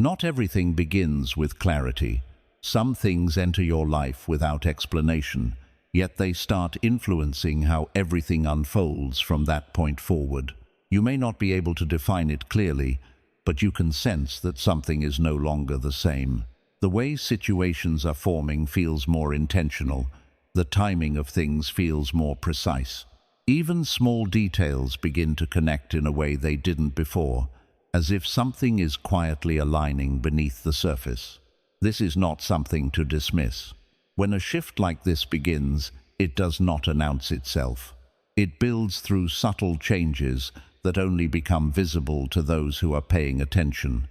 Not everything begins with clarity. Some things enter your life without explanation, yet they start influencing how everything unfolds from that point forward. You may not be able to define it clearly, but you can sense that something is no longer the same. The way situations are forming feels more intentional. The timing of things feels more precise. Even small details begin to connect in a way they didn't before, as if something is quietly aligning beneath the surface. This is not something to dismiss. When a shift like this begins, it does not announce itself. It builds through subtle changes that only become visible to those who are paying attention.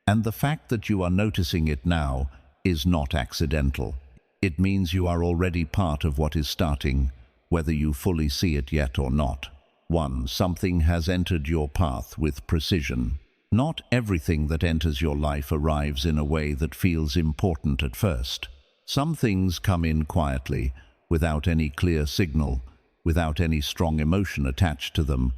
And the fact that you are noticing it now is not accidental. It means you are already part of what is starting, whether you fully see it yet or not. 1. Something has entered your path with precision. Not everything that enters your life arrives in a way that feels important at first. Some things come in quietly, without any clear signal, without any strong emotion attached to them,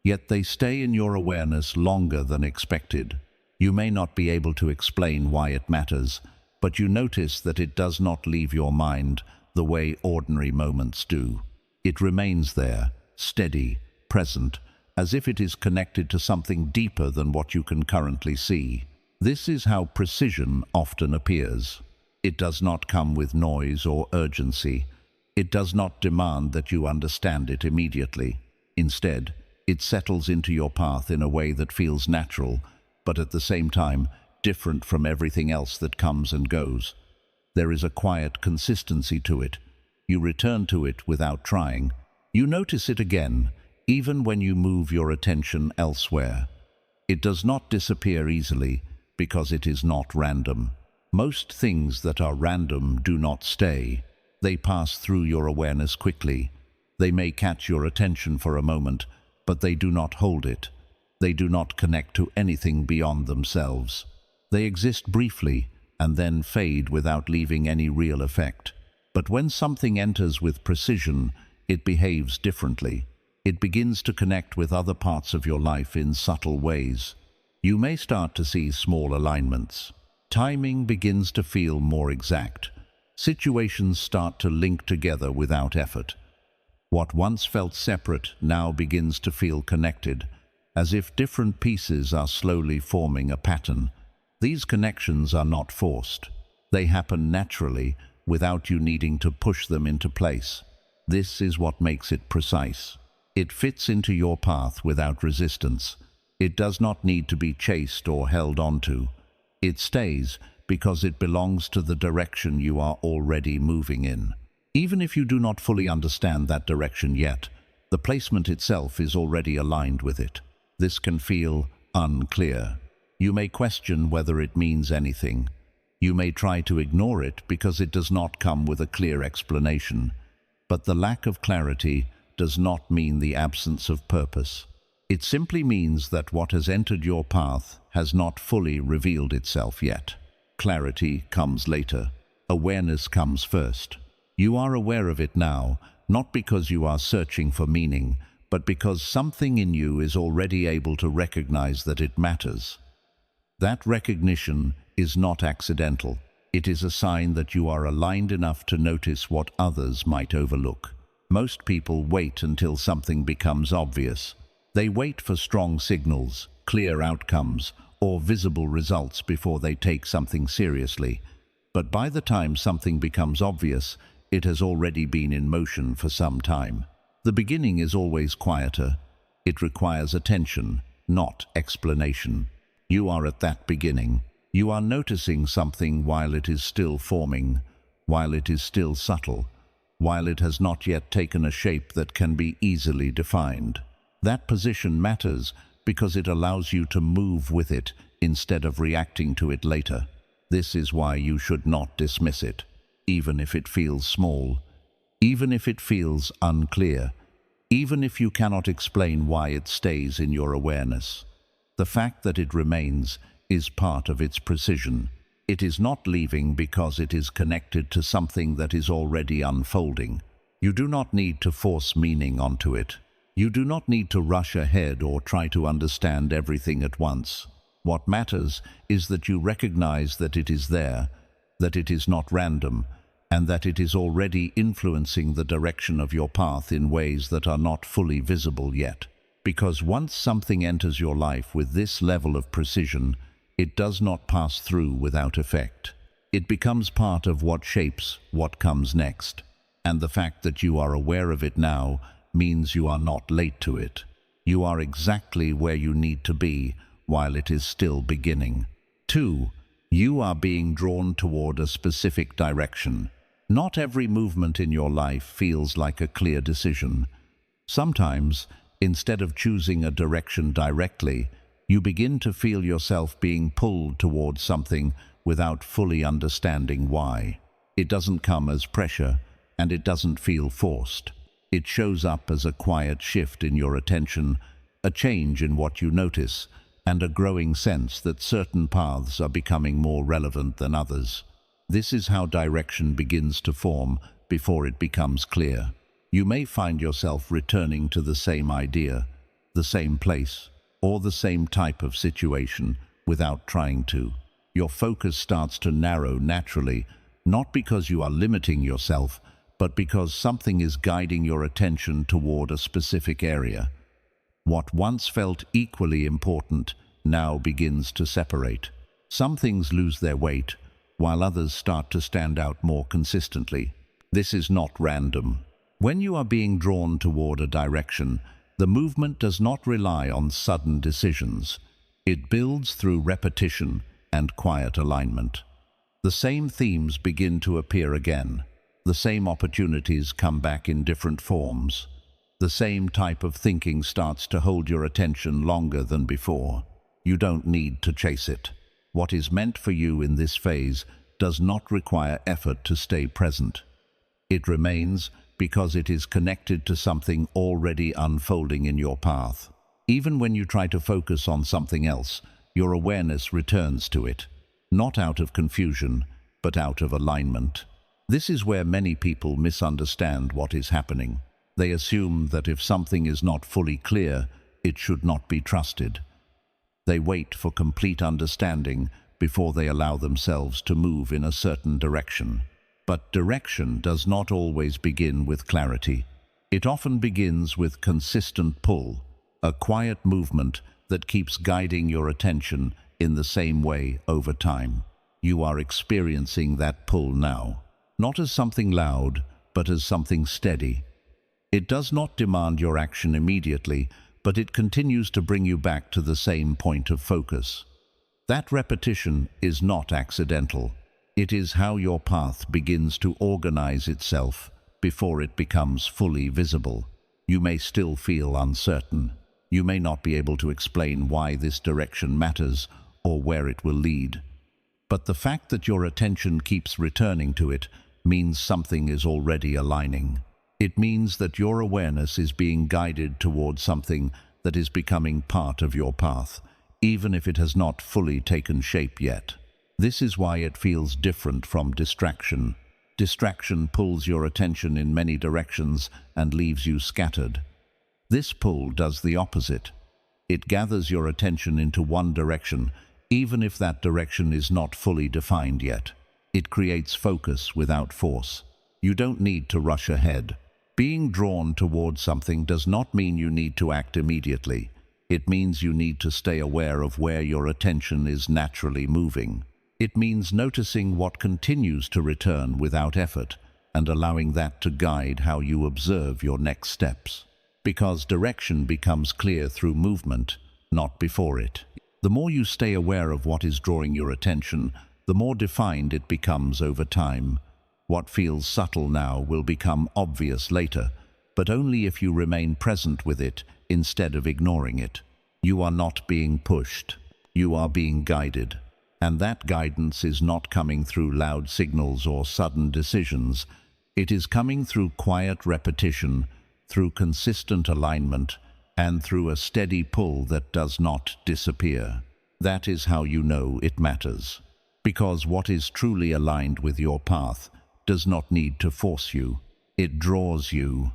yet they stay in your awareness longer than expected. You may not be able to explain why it matters, but you notice that it does not leave your mind the way ordinary moments do. It remains there, steady, present, as if it is connected to something deeper than what you can currently see. This is how precision often appears. It does not come with noise or urgency. It does not demand that you understand it immediately. Instead, it settles into your path in a way that feels natural, but at the same time, different from everything else that comes and goes. There is a quiet consistency to it. You return to it without trying. You notice it again, even when you move your attention elsewhere. It does not disappear easily because it is not random. Most things that are random do not stay. They pass through your awareness quickly. They may catch your attention for a moment, but they do not hold it. They do not connect to anything beyond themselves. They exist briefly and then fade without leaving any real effect. But when something enters with precision, it behaves differently. It begins to connect with other parts of your life in subtle ways. You may start to see small alignments. Timing begins to feel more exact. Situations start to link together without effort. What once felt separate now begins to feel connected, as if different pieces are slowly forming a pattern. These connections are not forced. They happen naturally, without you needing to push them into place. This is what makes it precise. It fits into your path without resistance. It does not need to be chased or held onto. It stays because it belongs to the direction you are already moving in. Even if you do not fully understand that direction yet, the placement itself is already aligned with it. This can feel unclear. You may question whether it means anything. You may try to ignore it because it does not come with a clear explanation. But the lack of clarity does not mean the absence of purpose. It simply means that what has entered your path has not fully revealed itself yet. Clarity comes later. Awareness comes first. You are aware of it now, not because you are searching for meaning, but because something in you is already able to recognize that it matters. That recognition is not accidental. It is a sign that you are aligned enough to notice what others might overlook. Most people wait until something becomes obvious. They wait for strong signals, clear outcomes, or visible results before they take something seriously. But by the time something becomes obvious, it has already been in motion for some time. The beginning is always quieter. It requires attention, not explanation. You are at that beginning. You are noticing something while it is still forming, while it is still subtle, while it has not yet taken a shape that can be easily defined. That position matters because it allows you to move with it instead of reacting to it later. This is why you should not dismiss it, even if it feels small, even if it feels unclear, even if you cannot explain why it stays in your awareness. The fact that it remains is part of its precision. It is not leaving because it is connected to something that is already unfolding. You do not need to force meaning onto it. You do not need to rush ahead or try to understand everything at once. What matters is that you recognize that it is there, that it is not random, and that it is already influencing the direction of your path in ways that are not fully visible yet. Because once something enters your life with this level of precision, it does not pass through without effect. It becomes part of what shapes what comes next. And the fact that you are aware of it now means you are not late to it. You are exactly where you need to be while it is still beginning. 2. You are being drawn toward a specific direction. Not every movement in your life feels like a clear decision. Sometimes, instead of choosing a direction directly, you begin to feel yourself being pulled toward something without fully understanding why. It doesn't come as pressure, and it doesn't feel forced. It shows up as a quiet shift in your attention, a change in what you notice, and a growing sense that certain paths are becoming more relevant than others. This is how direction begins to form before it becomes clear. You may find yourself returning to the same idea, the same place, or the same type of situation without trying to. Your focus starts to narrow naturally, not because you are limiting yourself, but because something is guiding your attention toward a specific area. What once felt equally important now begins to separate. Some things lose their weight, while others start to stand out more consistently. This is not random. When you are being drawn toward a direction, the movement does not rely on sudden decisions. It builds through repetition and quiet alignment. The same themes begin to appear again. The same opportunities come back in different forms. The same type of thinking starts to hold your attention longer than before. You don't need to chase it. What is meant for you in this phase does not require effort to stay present. It remains because it is connected to something already unfolding in your path. Even when you try to focus on something else, your awareness returns to it, not out of confusion, but out of alignment. This is where many people misunderstand what is happening. They assume that if something is not fully clear, it should not be trusted. They wait for complete understanding before they allow themselves to move in a certain direction. But direction does not always begin with clarity. It often begins with consistent pull, a quiet movement that keeps guiding your attention in the same way over time. You are experiencing that pull now, not as something loud, but as something steady. It does not demand your action immediately, but it continues to bring you back to the same point of focus. That repetition is not accidental. It is how your path begins to organize itself before it becomes fully visible. You may still feel uncertain. You may not be able to explain why this direction matters or where it will lead. But the fact that your attention keeps returning to it means something is already aligning. It means that your awareness is being guided towards something that is becoming part of your path, even if it has not fully taken shape yet. This is why it feels different from distraction. Distraction pulls your attention in many directions and leaves you scattered. This pull does the opposite. It gathers your attention into one direction, even if that direction is not fully defined yet. It creates focus without force. You don't need to rush ahead. Being drawn towards something does not mean you need to act immediately. It means you need to stay aware of where your attention is naturally moving. It means noticing what continues to return without effort and allowing that to guide how you observe your next steps. Because direction becomes clear through movement, not before it. The more you stay aware of what is drawing your attention, the more defined it becomes over time. What feels subtle now will become obvious later, but only if you remain present with it instead of ignoring it. You are not being pushed. You are being guided. And that guidance is not coming through loud signals or sudden decisions. It is coming through quiet repetition, through consistent alignment, and through a steady pull that does not disappear. That is how you know it matters. Because what is truly aligned with your path does not need to force you. It draws you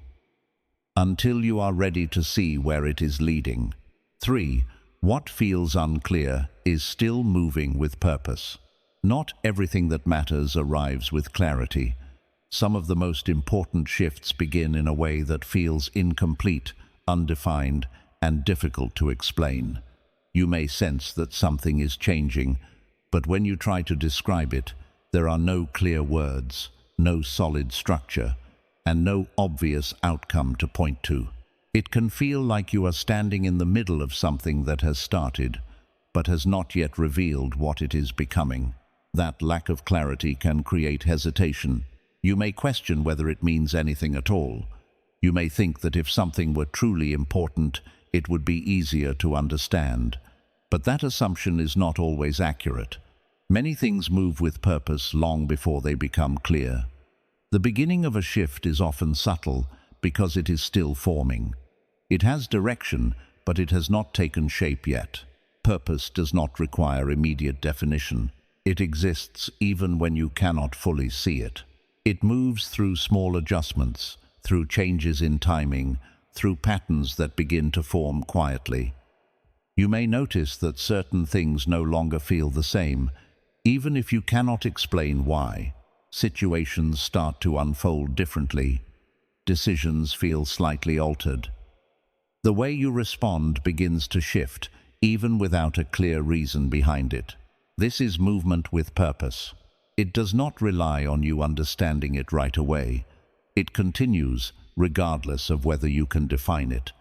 until you are ready to see where it is leading. 3. What feels unclear is still moving with purpose. Not everything that matters arrives with clarity. Some of the most important shifts begin in a way that feels incomplete, undefined, and difficult to explain. You may sense that something is changing, but when you try to describe it, there are no clear words, no solid structure, and no obvious outcome to point to. It can feel like you are standing in the middle of something that has started, but has not yet revealed what it is becoming. That lack of clarity can create hesitation. You may question whether it means anything at all. You may think that if something were truly important, it would be easier to understand. But that assumption is not always accurate. Many things move with purpose long before they become clear. The beginning of a shift is often subtle because it is still forming. It has direction, but it has not taken shape yet. Purpose does not require immediate definition. It exists even when you cannot fully see it. It moves through small adjustments, through changes in timing, through patterns that begin to form quietly. You may notice that certain things no longer feel the same, even if you cannot explain why. Situations start to unfold differently. Decisions feel slightly altered. The way you respond begins to shift, even without a clear reason behind it. This is movement with purpose. It does not rely on you understanding it right away. It continues, regardless of whether you can define it.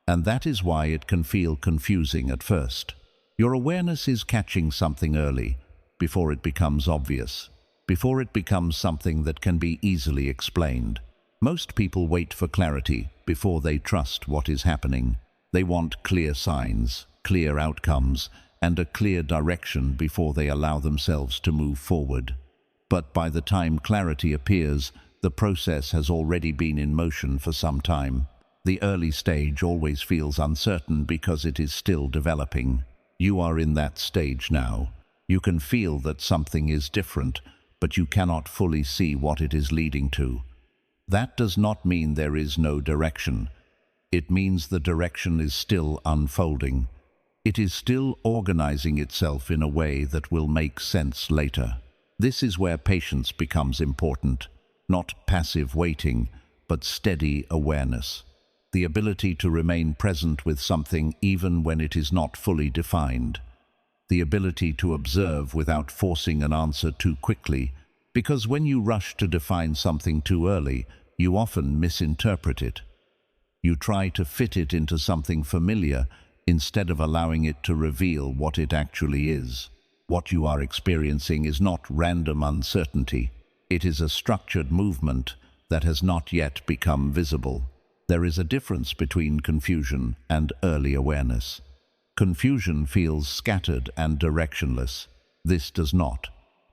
And that is why it can feel confusing at first. Your awareness is catching something early, before it becomes obvious, before it becomes something that can be easily explained. Most people wait for clarity before they trust what is happening. They want clear signs, clear outcomes, and a clear direction before they allow themselves to move forward. But by the time clarity appears, the process has already been in motion for some time. The early stage always feels uncertain because it is still developing. You are in that stage now. You can feel that something is different, but you cannot fully see what it is leading to. That does not mean there is no direction. It means the direction is still unfolding. It is still organizing itself in a way that will make sense later. This is where patience becomes important. Not passive waiting, but steady awareness. The ability to remain present with something even when it is not fully defined. The ability to observe without forcing an answer too quickly, because when you rush to define something too early, you often misinterpret it. You try to fit it into something familiar instead of allowing it to reveal what it actually is. What you are experiencing is not random uncertainty. It is a structured movement that has not yet become visible. There is a difference between confusion and early awareness. Confusion feels scattered and directionless. This does not.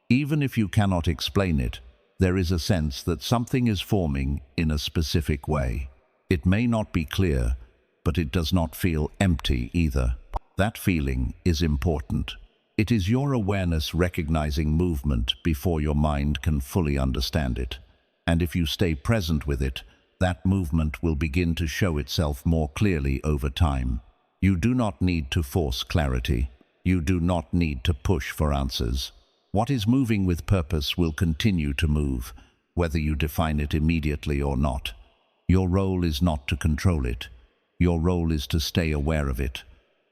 Even if you cannot explain it, there is a sense that something is forming in a specific way. It may not be clear, but it does not feel empty either. That feeling is important. It is your awareness recognizing movement before your mind can fully understand it. And if you stay present with it, that movement will begin to show itself more clearly over time. You do not need to force clarity. You do not need to push for answers. What is moving with purpose will continue to move, whether you define it immediately or not. Your role is not to control it. Your role is to stay aware of it.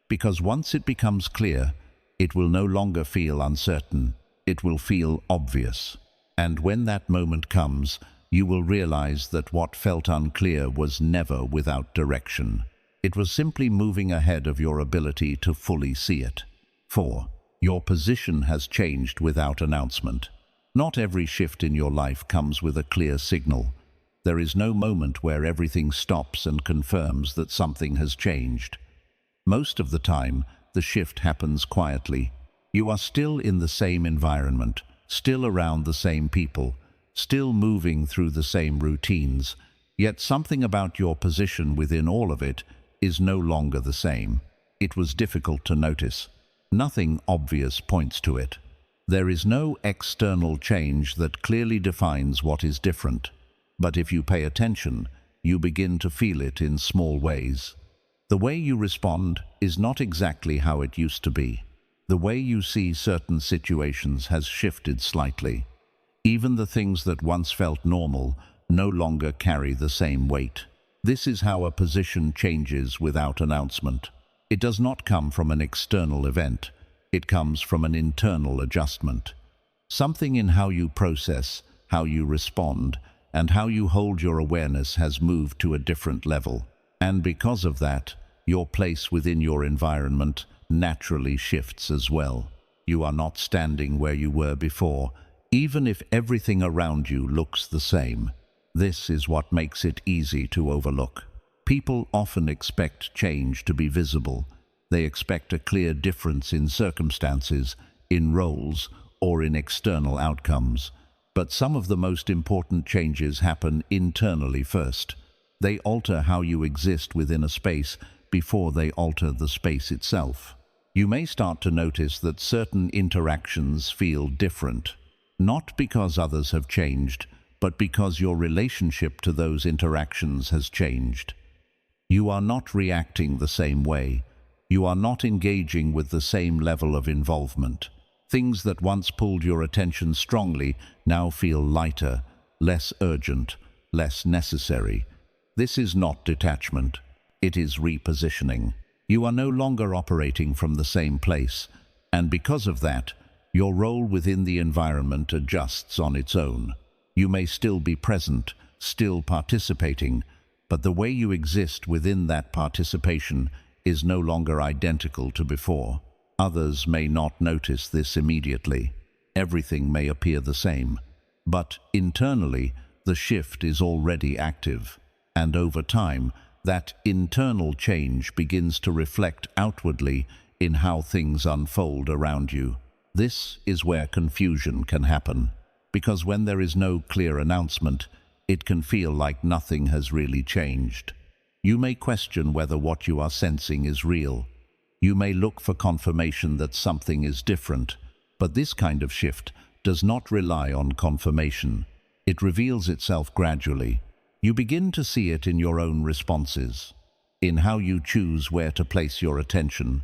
Because once it becomes clear, it will no longer feel uncertain. It will feel obvious. And when that moment comes, you will realize that what felt unclear was never without direction. It was simply moving ahead of your ability to fully see it. 4. Your position has changed without announcement. Not every shift in your life comes with a clear signal. There is no moment where everything stops and confirms that something has changed. Most of the time, the shift happens quietly. You are still in the same environment, still around the same people, still moving through the same routines, yet something about your position within all of it is no longer the same. It was difficult to notice. Nothing obvious points to it. There is no external change that clearly defines what is different. But if you pay attention, you begin to feel it in small ways. The way you respond is not exactly how it used to be. The way you see certain situations has shifted slightly. Even the things that once felt normal no longer carry the same weight. This is how a position changes without announcement. It does not come from an external event. It comes from an internal adjustment. Something in how you process, how you respond, and how you hold your awareness has moved to a different level. And because of that, your place within your environment naturally shifts as well. You are not standing where you were before, even if everything around you looks the same. This is what makes it easy to overlook. People often expect change to be visible. They expect a clear difference in circumstances, in roles, or in external outcomes. But some of the most important changes happen internally first. They alter how you exist within a space before they alter the space itself. You may start to notice that certain interactions feel different, not because others have changed, but because your relationship to those interactions has changed. You are not reacting the same way. You are not engaging with the same level of involvement. Things that once pulled your attention strongly now feel lighter, less urgent, less necessary. This is not detachment. It is repositioning. You are no longer operating from the same place, and because of that, your role within the environment adjusts on its own. You may still be present, still participating, but the way you exist within that participation is no longer identical to before. Others may not notice this immediately. Everything may appear the same, but internally, the shift is already active, and over time, that internal change begins to reflect outwardly in how things unfold around you. This is where confusion can happen, because when there is no clear announcement, it can feel like nothing has really changed. You may question whether what you are sensing is real. You may look for confirmation that something is different, but this kind of shift does not rely on confirmation. It reveals itself gradually. You begin to see it in your own responses, in how you choose where to place your attention,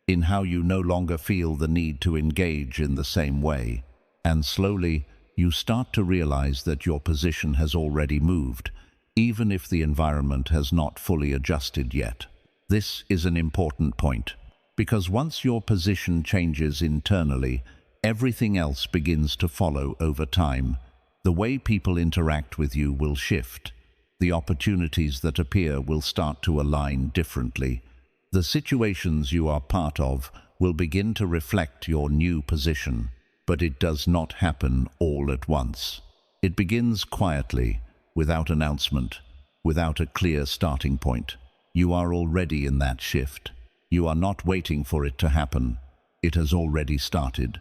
in how you no longer feel the need to engage in the same way. And slowly, you start to realize that your position has already moved, even if the environment has not fully adjusted yet. This is an important point, because once your position changes internally, everything else begins to follow over time. The way people interact with you will shift. The opportunities that appear will start to align differently. The situations you are part of will begin to reflect your new position, but it does not happen all at once. It begins quietly, without announcement, without a clear starting point. You are already in that shift. You are not waiting for it to happen. It has already started.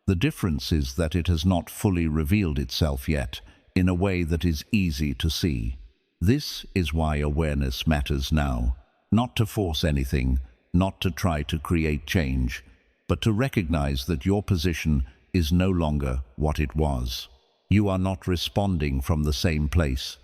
The difference is that it has not fully revealed itself yet, in a way that is easy to see. This is why awareness matters now. Not to force anything, not to try to create change, but to recognize that your position is no longer what it was. You are not responding from the same place,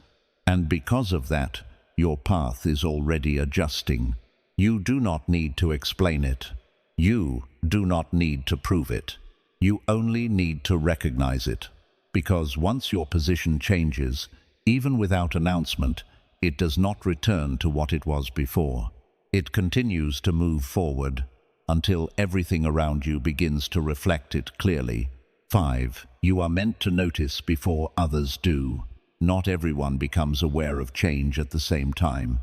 and because of that, your path is already adjusting. You do not need to explain it. You do not need to prove it. You only need to recognize it, because once your position changes, even without announcement, it does not return to what it was before. It continues to move forward until everything around you begins to reflect it clearly. 5. You are meant to notice before others do. Not everyone becomes aware of change at the same time.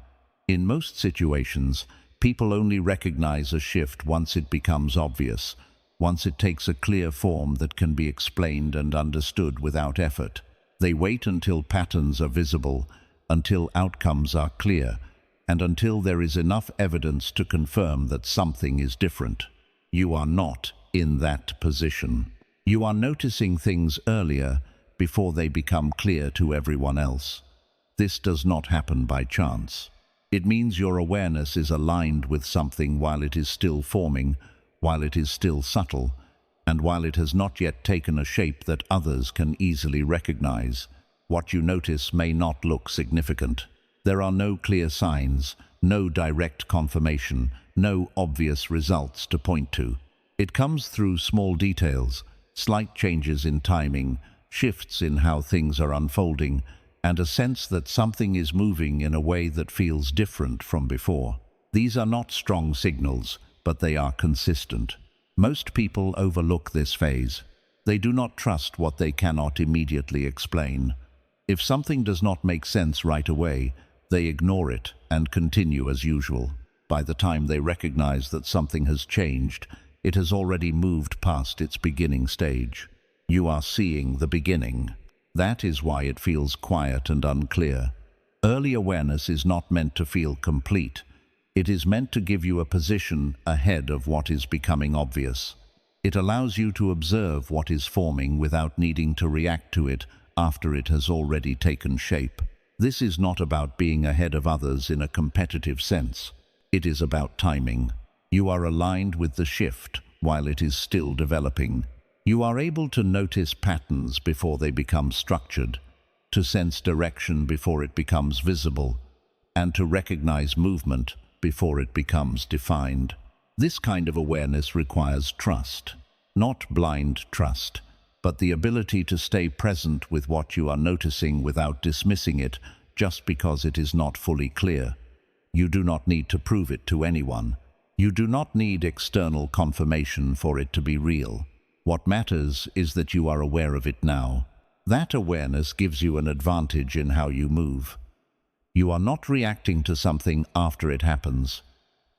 In most situations, people only recognize a shift once it becomes obvious, once it takes a clear form that can be explained and understood without effort. They wait until patterns are visible, until outcomes are clear, and until there is enough evidence to confirm that something is different. You are not in that position. You are noticing things earlier before they become clear to everyone else. This does not happen by chance. It means your awareness is aligned with something while it is still forming, while it is still subtle, and while it has not yet taken a shape that others can easily recognize. What you notice may not look significant. There are no clear signs, no direct confirmation, no obvious results to point to. It comes through small details, slight changes in timing, shifts in how things are unfolding, and a sense that something is moving in a way that feels different from before. These are not strong signals, but they are consistent. Most people overlook this phase. They do not trust what they cannot immediately explain. If something does not make sense right away, they ignore it and continue as usual. By the time they recognize that something has changed, it has already moved past its beginning stage. You are seeing the beginning. That is why it feels quiet and unclear. Early awareness is not meant to feel complete. It is meant to give you a position ahead of what is becoming obvious. It allows you to observe what is forming without needing to react to it after it has already taken shape. This is not about being ahead of others in a competitive sense. It is about timing. You are aligned with the shift while it is still developing. You are able to notice patterns before they become structured, to sense direction before it becomes visible, and to recognize movement before it becomes defined. This kind of awareness requires trust, not blind trust, but the ability to stay present with what you are noticing without dismissing it just because it is not fully clear. You do not need to prove it to anyone. You do not need external confirmation for it to be real. What matters is that you are aware of it now. That awareness gives you an advantage in how you move. You are not reacting to something after it happens.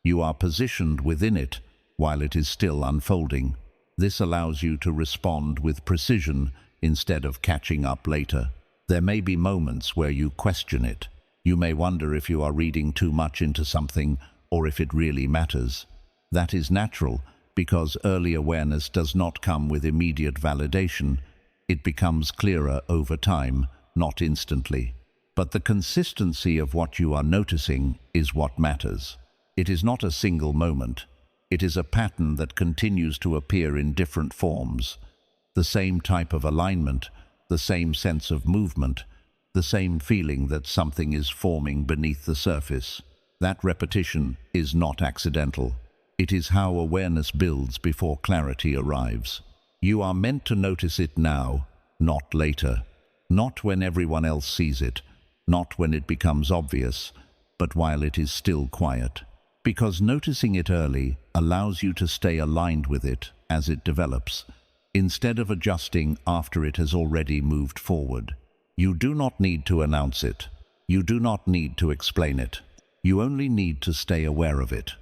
You are positioned within it while it is still unfolding. This allows you to respond with precision instead of catching up later. There may be moments where you question it. You may wonder if you are reading too much into something or if it really matters. That is natural because early awareness does not come with immediate validation. It becomes clearer over time, not instantly. But the consistency of what you are noticing is what matters. It is not a single moment. It is a pattern that continues to appear in different forms. The same type of alignment, the same sense of movement, the same feeling that something is forming beneath the surface. That repetition is not accidental. It is how awareness builds before clarity arrives. You are meant to notice it now, not later. Not when everyone else sees it, not when it becomes obvious, but while it is still quiet. Because noticing it early allows you to stay aligned with it as it develops, instead of adjusting after it has already moved forward. You do not need to announce it. You do not need to explain it. You only need to stay aware of it.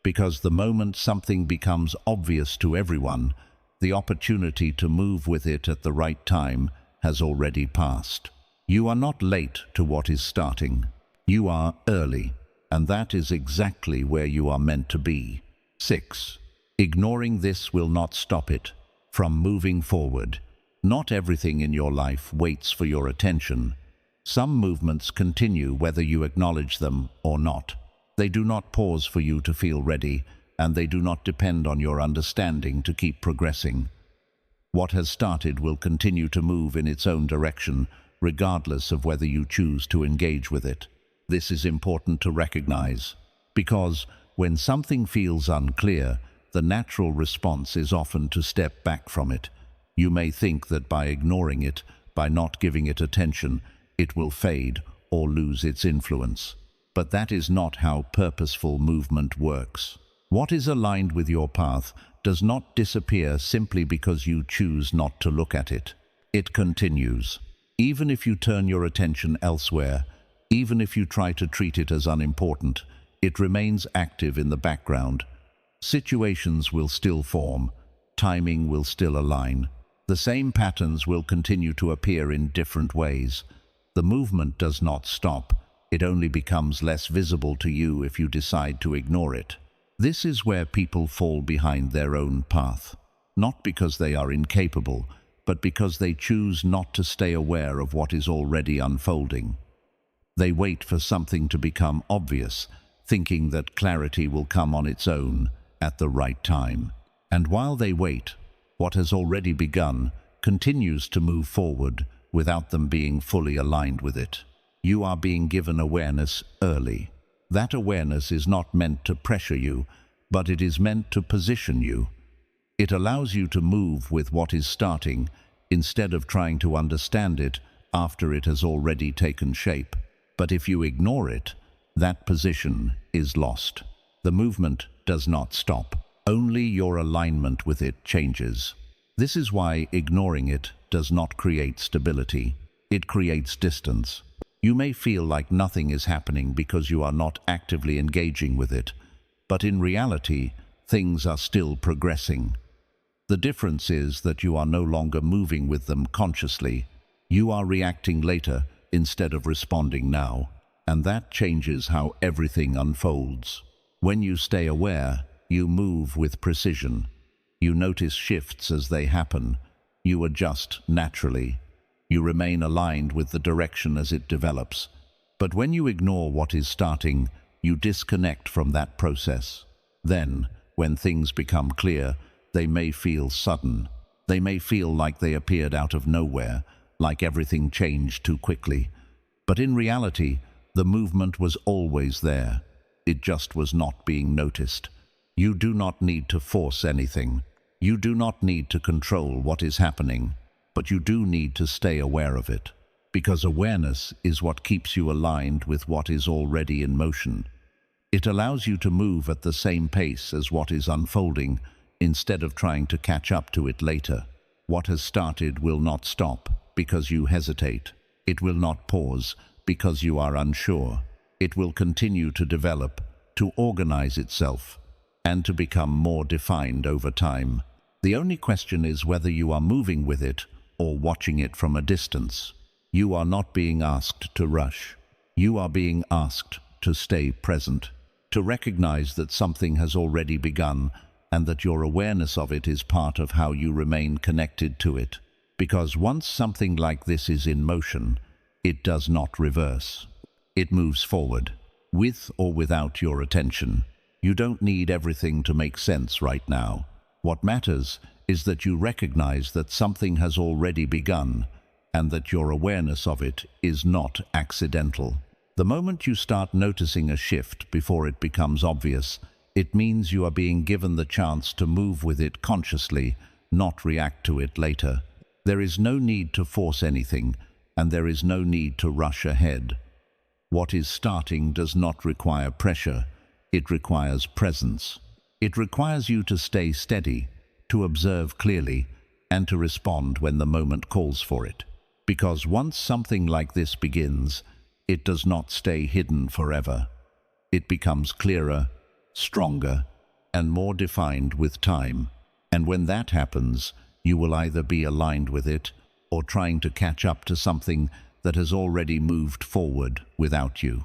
Because the moment something becomes obvious to everyone, the opportunity to move with it at the right time has already passed. You are not late to what is starting. You are early, and that is exactly where you are meant to be. 6. Ignoring this will not stop it from moving forward. Not everything in your life waits for your attention. Some movements continue whether you acknowledge them or not. They do not pause for you to feel ready, and they do not depend on your understanding to keep progressing. What has started will continue to move in its own direction, regardless of whether you choose to engage with it. This is important to recognize, because when something feels unclear, the natural response is often to step back from it. You may think that by ignoring it, by not giving it attention, it will fade or lose its influence. But that is not how purposeful movement works. What is aligned with your path does not disappear simply because you choose not to look at it. It continues. Even if you turn your attention elsewhere, even if you try to treat it as unimportant, it remains active in the background. Situations will still form. Timing will still align. The same patterns will continue to appear in different ways. The movement does not stop. It only becomes less visible to you if you decide to ignore it. This is where people fall behind their own path, not because they are incapable, but because they choose not to stay aware of what is already unfolding. They wait for something to become obvious, thinking that clarity will come on its own at the right time. And while they wait, what has already begun continues to move forward without them being fully aligned with it. You are being given awareness early. That awareness is not meant to pressure you, but it is meant to position you. It allows you to move with what is starting instead of trying to understand it after it has already taken shape. But if you ignore it, that position is lost. The movement does not stop. Only your alignment with it changes. This is why ignoring it does not create stability. It creates distance. You may feel like nothing is happening because you are not actively engaging with it, but in reality, things are still progressing. The difference is that you are no longer moving with them consciously. You are reacting later instead of responding now, and that changes how everything unfolds. When you stay aware, you move with precision. You notice shifts as they happen. You adjust naturally. You remain aligned with the direction as it develops. But when you ignore what is starting, you disconnect from that process. Then, when things become clear, they may feel sudden. They may feel like they appeared out of nowhere, like everything changed too quickly. But in reality, the movement was always there. It just was not being noticed. You do not need to force anything. You do not need to control what is happening, but you do need to stay aware of it, because awareness is what keeps you aligned with what is already in motion. It allows you to move at the same pace as what is unfolding, instead of trying to catch up to it later. What has started will not stop because you hesitate. It will not pause because you are unsure. It will continue to develop, to organize itself, and to become more defined over time. The only question is whether you are moving with it or watching it from a distance. You are not being asked to rush. You are being asked to stay present, to recognize that something has already begun and that your awareness of it is part of how you remain connected to it. Because once something like this is in motion, it does not reverse. It moves forward, with or without your attention. You don't need everything to make sense right now. What matters is that you recognize that something has already begun and that your awareness of it is not accidental. The moment you start noticing a shift before it becomes obvious, it means you are being given the chance to move with it consciously, not react to it later. There is no need to force anything, and there is no need to rush ahead. What is starting does not require pressure. It requires presence. It requires you to stay steady, to observe clearly, and to respond when the moment calls for it. Because once something like this begins, it does not stay hidden forever. It becomes clearer, stronger, and more defined with time. And when that happens, you will either be aligned with it or trying to catch up to something that has already moved forward without you.